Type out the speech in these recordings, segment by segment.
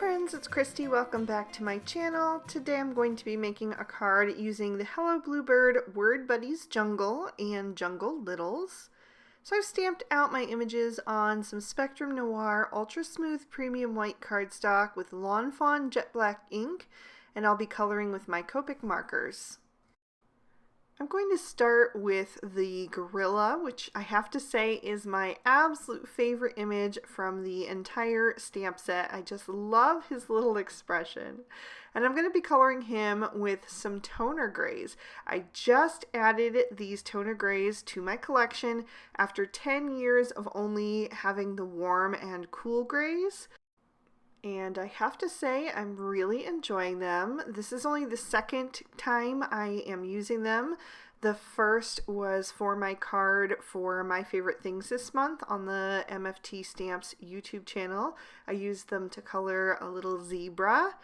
friends, it's Christy. Welcome back to my channel. Today I'm going to be making a card using the Hello Bluebird Word Buddies Jungle and Jungle Littles. So I've stamped out my images on some Spectrum Noir Ultra Smooth Premium White cardstock with Lawn Fawn Jet Black ink, and I'll be coloring with my Copic markers. I'm going to start with the gorilla, which I have to say is my absolute favorite image from the entire stamp set. I just love his little expression. And I'm going to be coloring him with some toner grays. I just added these toner grays to my collection after 10 years of only having the warm and cool grays. And I have to say I'm really enjoying them. This is only the second time I am using them. The first was for my card for my favorite things this month on the MFT Stamps YouTube channel. I used them to color a little zebra,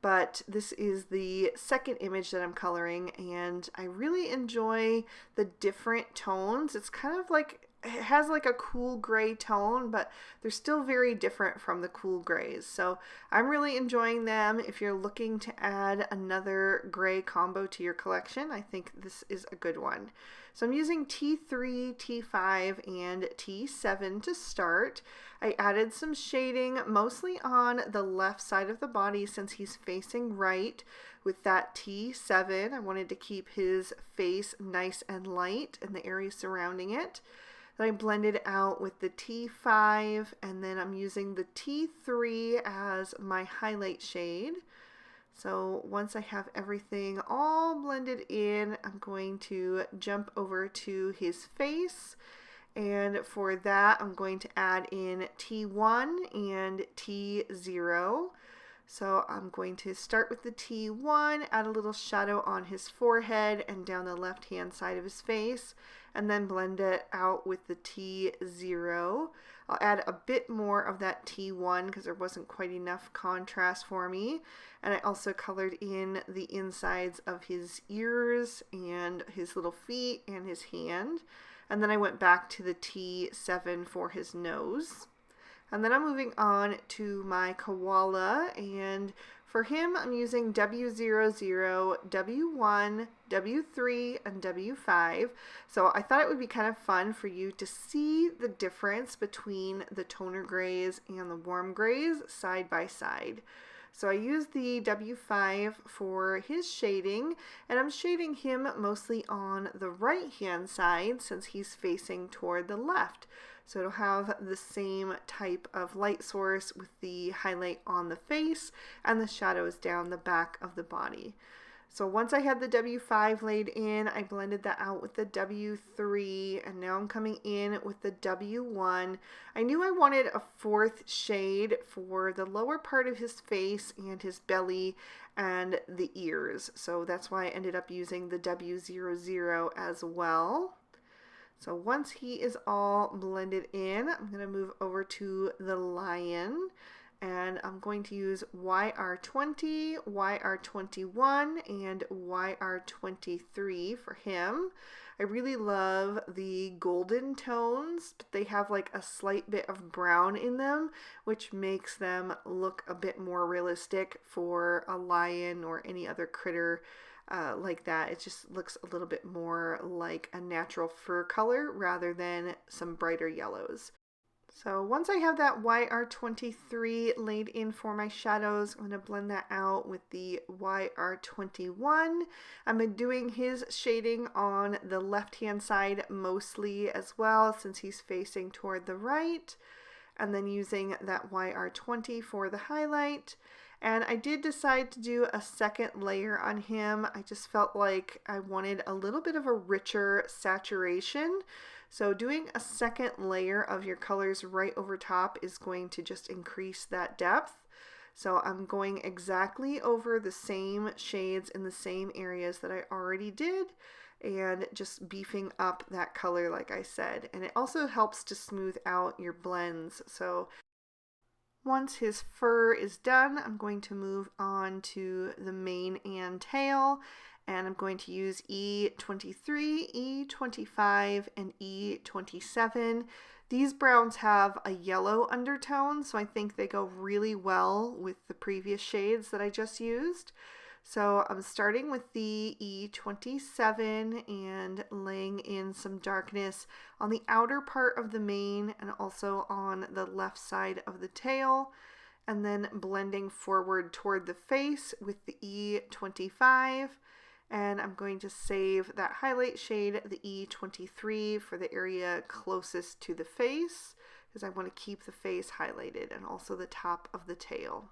but this is the second image that I'm coloring, and I really enjoy the different tones. It's kind of like it has like a cool gray tone, but they're still very different from the cool grays. So I'm really enjoying them. If you're looking to add another gray combo to your collection, I think this is a good one. So I'm using T3, T5, and T7 to start. I added some shading mostly on the left side of the body since he's facing right with that T7. I wanted to keep his face nice and light and the area surrounding it. Then I blended out with the T5, and then I'm using the T3 as my highlight shade. So once I have everything all blended in, I'm going to jump over to his face. And for that, I'm going to add in T1 and T0. So I'm going to start with the T1, add a little shadow on his forehead and down the left-hand side of his face, and then blend it out with the T0. I'll add a bit more of that T1 because there wasn't quite enough contrast for me. And I also colored in the insides of his ears and his little feet and his hand. And then I went back to the T7 for his nose. And then I'm moving on to my koala, and for him I'm using W00, W1, W3, and W5. So I thought it would be kind of fun for you to see the difference between the toner grays and the warm grays side by side. So I used the W5 for his shading, and I'm shading him mostly on the right hand side since he's facing toward the left. So it'll have the same type of light source with the highlight on the face and the shadows down the back of the body. So once I had the W5 laid in, I blended that out with the W3, and now I'm coming in with the W1. I knew I wanted a fourth shade for the lower part of his face and his belly and the ears. So that's why I ended up using the W00 as well. So once he is all blended in, I'm going to move over to the lion, and I'm going to use YR20, YR21, and YR23 for him. I really love the golden tones, but they have like a slight bit of brown in them, which makes them look a bit more realistic for a lion or any other critter like that. It just looks a little bit more like a natural fur color rather than some brighter yellows. So once I have that YR23 laid in for my shadows, I'm going to blend that out with the YR21. I'm doing his shading on the left hand side mostly as well since he's facing toward the right, and then using that YR20 for the highlight. And I did decide to do a second layer on him. I just felt like I wanted a little bit of a richer saturation. So doing a second layer of your colors right over top is going to just increase that depth. So I'm going exactly over the same shades in the same areas that I already did, and just beefing up that color like I said. And it also helps to smooth out your blends. So once his fur is done, I'm going to move on to the mane and tail, and I'm going to use E23, E25, and E27. These browns have a yellow undertone, so I think they go really well with the previous shades that I just used. So I'm starting with the E27 and laying in some darkness on the outer part of the mane and also on the left side of the tail, and then blending forward toward the face with the E25. And I'm going to save that highlight shade, the E23, for the area closest to the face, because I want to keep the face highlighted and also the top of the tail.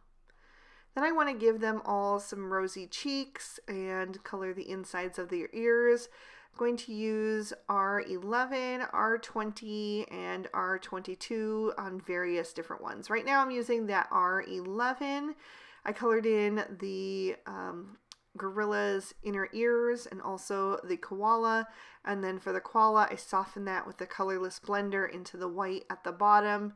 Then I want to give them all some rosy cheeks and color the insides of their ears. I'm going to use R11, R20, and R22 on various different ones. Right now I'm using that R11. I colored in the gorilla's inner ears and also the koala, and then for the koala I softened that with the colorless blender into the white at the bottom.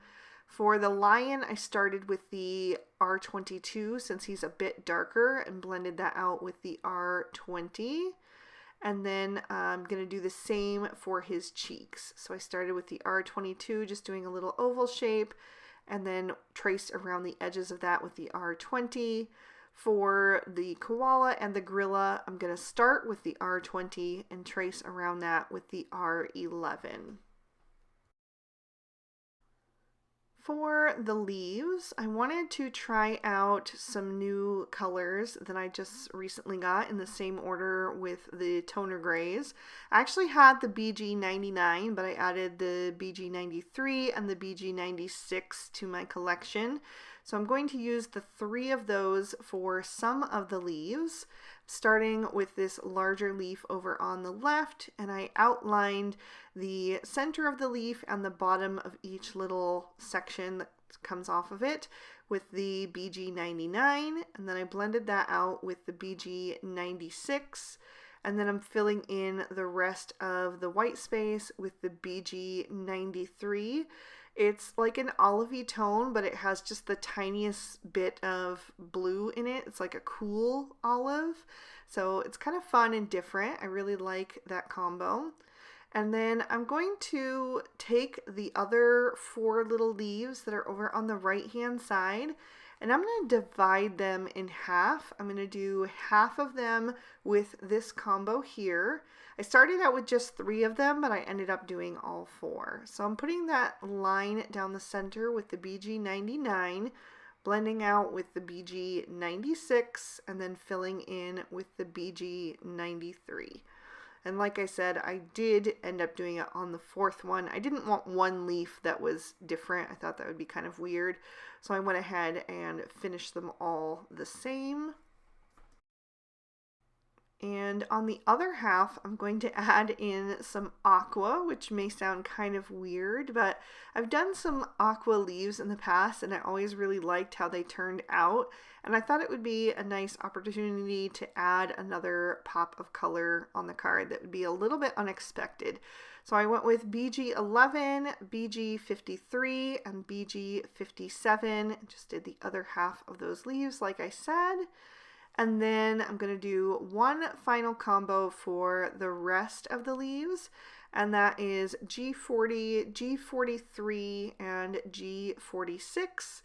For the lion, I started with the R22 since he's a bit darker and blended that out with the R20. And then I'm going to do the same for his cheeks. So I started with the R22, just doing a little oval shape, and then traced around the edges of that with the R20. For the koala and the gorilla, I'm going to start with the R20 and trace around that with the R11. For the leaves, I wanted to try out some new colors that I just recently got in the same order with the toner grays. I actually had the BG99, but I added the BG93 and the BG96 to my collection. So I'm going to use the 3 of those for some of the leaves, starting with this larger leaf over on the left, and I outlined the center of the leaf and the bottom of each little section that comes off of it with the BG99, and then I blended that out with the BG96, and then I'm filling in the rest of the white space with the BG93. It's like an olivey tone, but it has just the tiniest bit of blue in it. It's like a cool olive. So it's kind of fun and different. I really like that combo. And then I'm going to take the other 4 little leaves that are over on the right hand side, and I'm going to divide them in half. I'm going to do half of them with this combo here. I started out with just 3 of them, but I ended up doing all 4. So I'm putting that line down the center with the BG99, blending out with the BG96, and then filling in with the BG93. And like I said, I did end up doing it on the 4th one. I didn't want one leaf that was different. I thought that would be kind of weird. So I went ahead and finished them all the same. And on the other half, I'm going to add in some aqua, which may sound kind of weird, but I've done some aqua leaves in the past and I always really liked how they turned out. And I thought it would be a nice opportunity to add another pop of color on the card that would be a little bit unexpected. So I went with BG11, BG53, and BG57. Just did the other half of those leaves like I said. And then I'm going to do one final combo for the rest of the leaves, and that is G40, G43, and G46.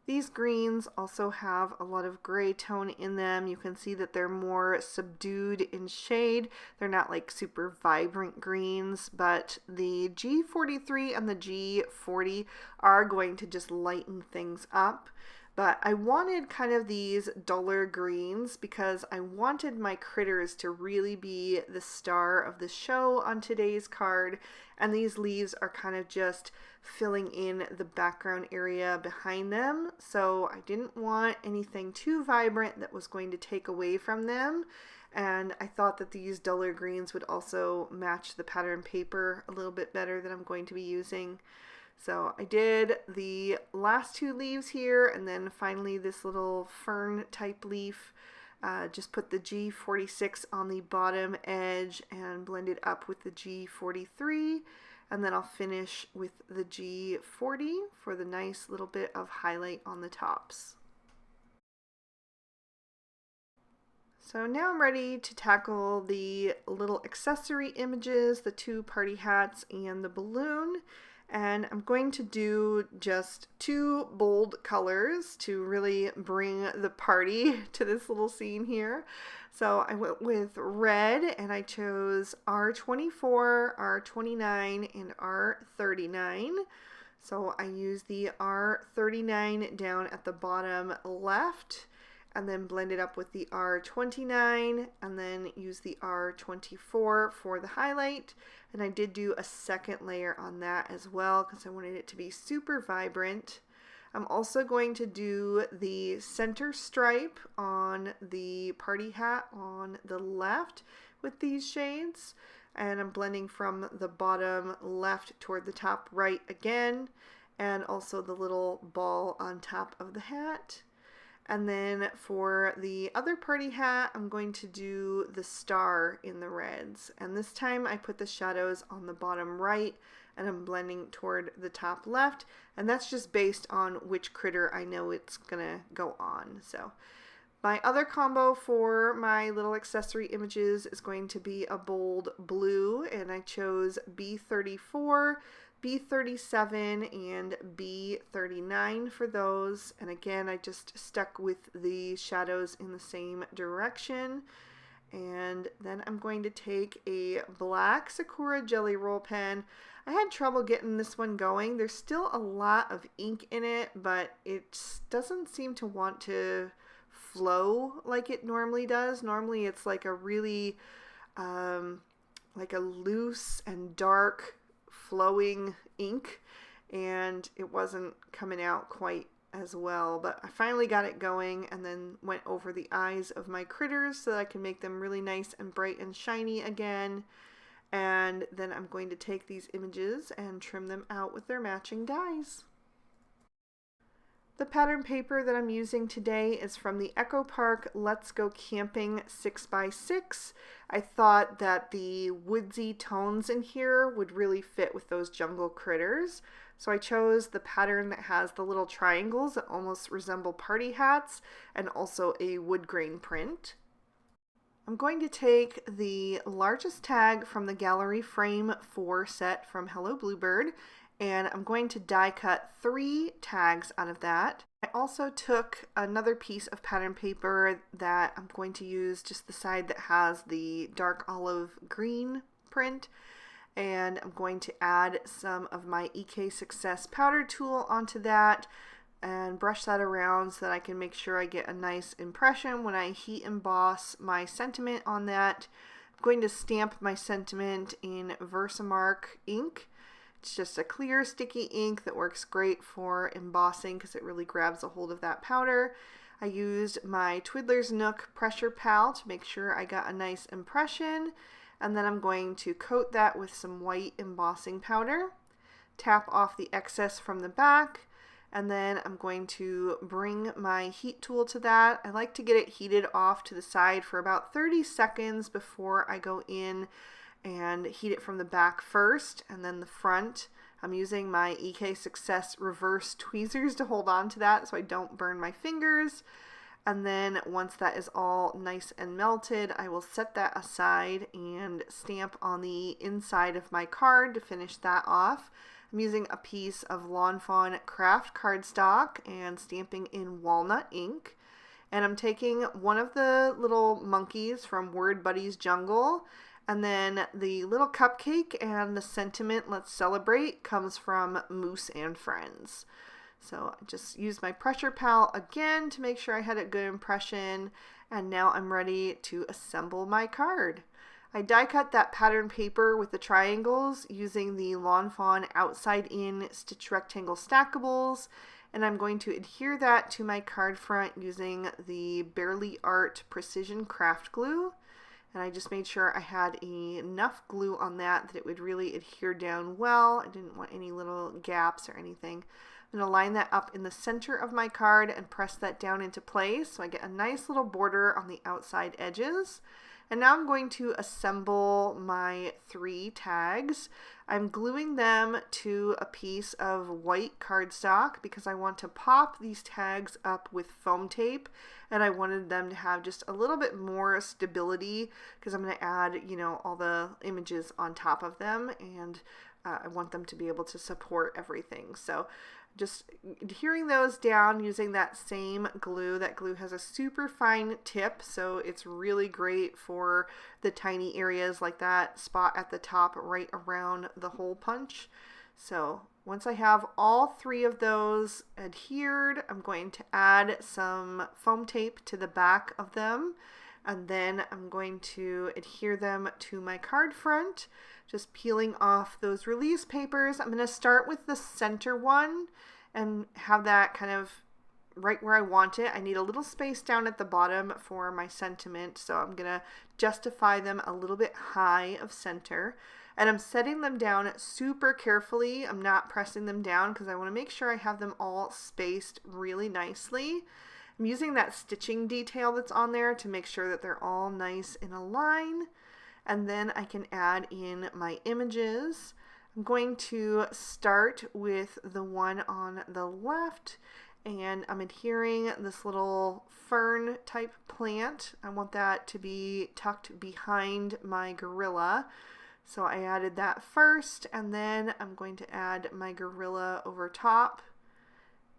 These greens also have a lot of gray tone in them. You can see that they're more subdued in shade. They're not like super vibrant greens, but the G43 and the G40 are going to just lighten things up. But I wanted kind of these duller greens because I wanted my critters to really be the star of the show on today's card, and these leaves are kind of just filling in the background area behind them. So I didn't want anything too vibrant that was going to take away from them, and I thought that these duller greens would also match the pattern paper a little bit better that I'm going to be using. So I did the last 2 leaves here, and then finally this little fern type leaf. Just put the G46 on the bottom edge and blend it up with the G43, and then I'll finish with the G40 for the nice little bit of highlight on the tops. So now I'm ready to tackle the little accessory images, the 2 party hats and the balloon. And I'm going to do just 2 bold colors to really bring the party to this little scene here. So I went with red, and I chose R24, R29, and R39. So I use the R39 down at the bottom left, and then blend it up with the R29, and then use the R24 for the highlight. And I did do a second layer on that as well because I wanted it to be super vibrant. I'm also going to do the center stripe on the party hat on the left with these shades. And I'm blending from the bottom left toward the top right again, and also the little ball on top of the hat. And then for the other party hat, I'm going to do the star in the reds. And this time I put the shadows on the bottom right, and I'm blending toward the top left. And that's just based on which critter I know it's gonna go on. So my other combo for my little accessory images is going to be a bold blue, and I chose B34, B37, and B39 for those. And again, I just stuck with the shadows in the same direction. And then I'm going to take a black Sakura Jelly Roll pen. I had trouble getting this one going. There's still a lot of ink in it, but it doesn't seem to want to flow like it normally does. Normally it's like a really like a loose and dark flowing ink, and it wasn't coming out quite as well, but I finally got it going, and then went over the eyes of my critters so that I can make them really nice and bright and shiny again. And then I'm going to take these images and trim them out with their matching dies. The pattern paper that I'm using today is from the Echo Park Let's Go Camping 6x6. I thought that the woodsy tones in here would really fit with those jungle critters. So I chose the pattern that has the little triangles that almost resemble party hats, and also a wood grain print. I'm going to take the largest tag from the Gallery Frame 4 set from Hello Bluebird, and I'm going to die cut 3 tags out of that. I also took another piece of pattern paper that I'm going to use just the side that has the dark olive green print, and I'm going to add some of my EK Success powder tool onto that and brush that around so that I can make sure I get a nice impression when I heat emboss my sentiment on that. I'm going to stamp my sentiment in Versamark ink. It's just a clear sticky ink that works great for embossing because it really grabs a hold of that powder. I used my Twiddler's Nook pressure pal to make sure I got a nice impression, and then I'm going to coat that with some white embossing powder, tap off the excess from the back, and then I'm going to bring my heat tool to that. I like to get it heated off to the side for about 30 seconds before I go in and heat it from the back first, and then the front. I'm using my EK Success reverse tweezers to hold on to that so I don't burn my fingers. And then once that is all nice and melted, I will set that aside and stamp on the inside of my card to finish that off. I'm using a piece of Lawn Fawn craft cardstock and stamping in walnut ink. And I'm taking one of the little monkeys from Word Buddy's Jungle, and then the little cupcake and the sentiment "Let's Celebrate" comes from Moose and Friends. So I just used my pressure pal again to make sure I had a good impression, and now I'm ready to assemble my card. I die cut that pattern paper with the triangles using the Lawn Fawn outside in stitch rectangle stackables, and I'm going to adhere that to my card front using the Barely Art Precision Craft Glue. And I just made sure I had enough glue on that it would really adhere down well. I didn't want any little gaps or anything. I'm going to line that up in the center of my card and press that down into place so I get a nice little border on the outside edges. And now I'm going to assemble my 3 tags. I'm gluing them to a piece of white cardstock because I want to pop these tags up with foam tape, and I wanted them to have just a little bit more stability because I'm going to add, all the images on top of them, and I want them to be able to support everything. So just adhering those down using that same glue. That glue has a super fine tip, so it's really great for the tiny areas like that spot at the top right around the hole punch. So once I have all 3 of those adhered, I'm going to add some foam tape to the back of them, and then I'm going to adhere them to my card front, just peeling off those release papers. I'm going to start with the center one and have that kind of right where I want it. I need a little space down at the bottom for my sentiment, so I'm going to justify them a little bit high of center. And I'm setting them down super carefully. I'm not pressing them down because I want to make sure I have them all spaced really nicely. I'm using that stitching detail that's on there to make sure that they're all nice in a line. And then I can add in my images. I'm going to start with the one on the left, and I'm adhering this little fern type plant. I want that to be tucked behind my gorilla. So I added that first, and then I'm going to add my gorilla over top,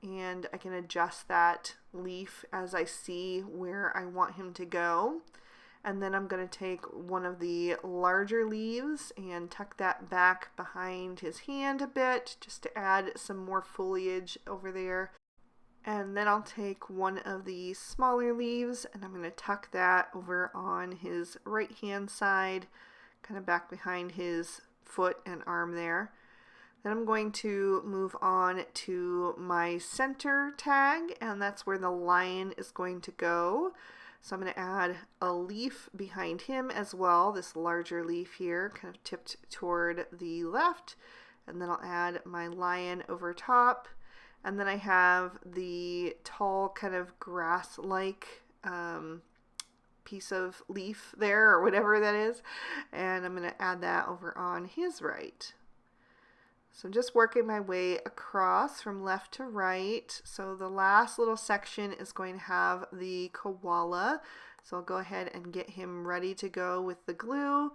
and I can adjust that leaf as I see where I want him to go. And then I'm going to take one of the larger leaves and tuck that back behind his hand a bit, just to add some more foliage over there. And then I'll take one of the smaller leaves and I'm going to tuck that over on his right hand side, kind of back behind his foot and arm there. Then I'm going to move on to my center tag, and that's where the lion is going to go. So I'm going to add a leaf behind him as well, this larger leaf here, kind of tipped toward the left. And then I'll add my lion over top. And then I have the tall kind of grass-like piece of leaf there, or whatever that is, and I'm going to add that over on his right. So I'm just working my way across from left to right. So the last little section is going to have the koala. So I'll go ahead and get him ready to go with the glue.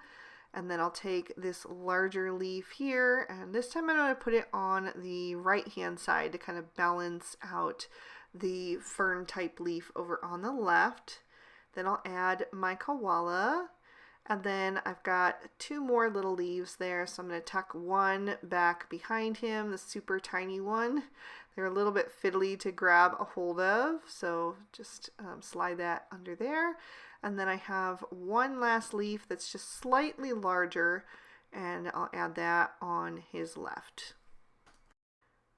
And then I'll take this larger leaf here, and this time I'm going to put it on the right hand side to kind of balance out the fern type leaf over on the left. Then I'll add my koala, and then I've got 2 more little leaves there, so I'm going to tuck one back behind him, the super tiny one. They're a little bit fiddly to grab a hold of, so just slide that under there. And then I have one last leaf that's just slightly larger, and I'll add that on his left.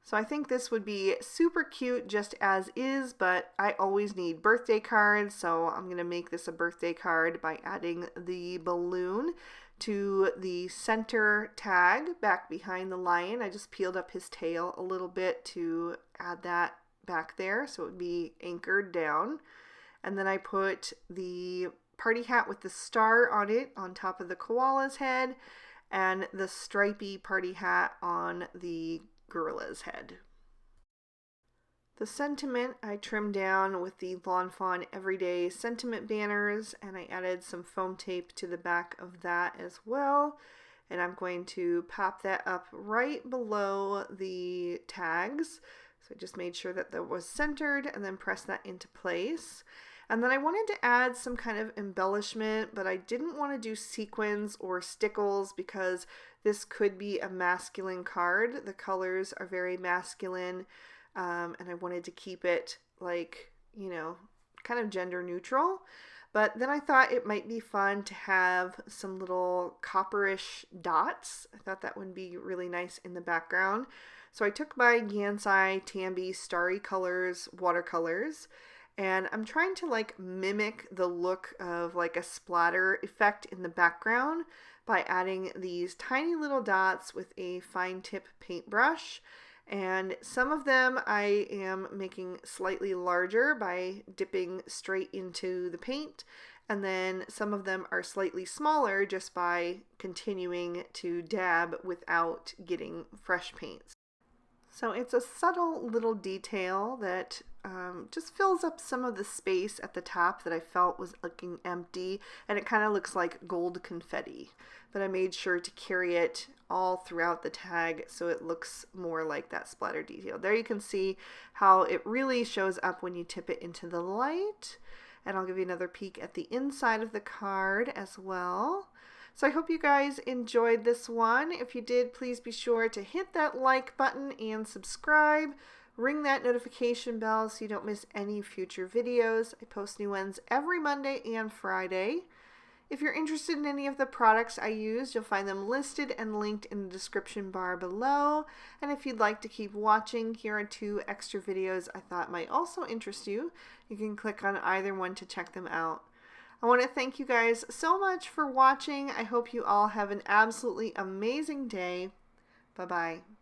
So I think this would be super cute just as is, but I always need birthday cards, so I'm going to make this a birthday card by adding the balloon to the center tag back behind the lion. I just peeled up his tail a little bit to add that back there so it would be anchored down. And then I put the party hat with the star on it on top of the koala's head, and the stripy party hat on the gorilla's head. The sentiment I trimmed down with the Lawn Fawn Everyday Sentiment banners, and I added some foam tape to the back of that as well. And I'm going to pop that up right below the tags. So I just made sure that that was centered and then press that into place. And then I wanted to add some kind of embellishment, but I didn't want to do sequins or stickles because this could be a masculine card. The colors are very masculine, and I wanted to keep it like, you know, kind of gender neutral. But then I thought it might be fun to have some little copperish dots. I thought that would be really nice in the background. So I took my Gansai Tambi Starry Colors watercolors, and I'm trying to like mimic the look of like a splatter effect in the background by adding these tiny little dots with a fine tip paintbrush. And some of them I am making slightly larger by dipping straight into the paint. And then some of them are slightly smaller just by continuing to dab without getting fresh paints. So it's a subtle little detail that just fills up some of the space at the top that I felt was looking empty, and it kind of looks like gold confetti. But I made sure to carry it all throughout the tag so it looks more like that splatter detail. There you can see how it really shows up when you tip it into the light. And I'll give you another peek at the inside of the card as well. So I hope you guys enjoyed this one. If you did, please be sure to hit that like button and subscribe. Ring that notification bell so you don't miss any future videos. I post new ones every Monday and Friday. If you're interested in any of the products I use, you'll find them listed and linked in the description bar below. And if you'd like to keep watching, here are 2 extra videos I thought might also interest you. You can click on either one to check them out. I want to thank you guys so much for watching. I hope you all have an absolutely amazing day. Bye-bye.